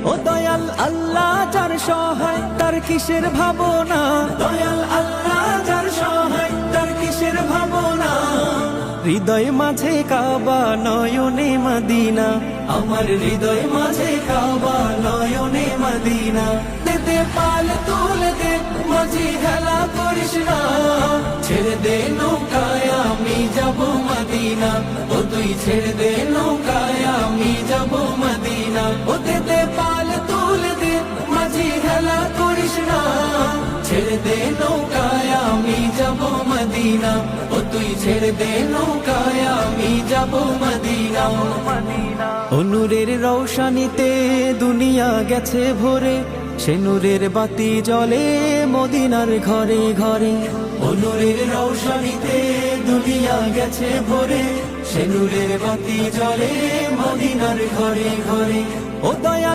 ও দয়াল আল্লাহ যার সহায় তার কিসের ভাবনা, দয়াল আল্লাহ যার সহায় তার কিসের ভাবনা। হৃদয় মাঝে কাবা নয়নে মদিনা, আমার হৃদয় মাঝে কাবা নয়নে মদিনা। দে পাল তুলে দে মাঝি হেলা করিস না, ছেড়ে দে নৌকায় আমি যাব মদিনা। ও তুই ছেড়ে দে নৌকায় আমি যাব মদিনা। ও দে পাল তুলে দে মাঝি হেলা করিস না, ছেড়ে দে নৌকায় আমি যাব মদিনা। ও তুই ছেড়ে দে নৌকায় আমি যাব মদিনা। ও নূরের রৌশনীতে দুনিয়া গেছে ভরে, সে নূরের বাতি জ্বলে মদিনার ঘরে ঘরে। ও নূরের রৌশনীতে দুনিয়া গেছে ভরে, সে নূরের বাতি জ্বলে মদিনার ঘরে ঘরে। ও দয়া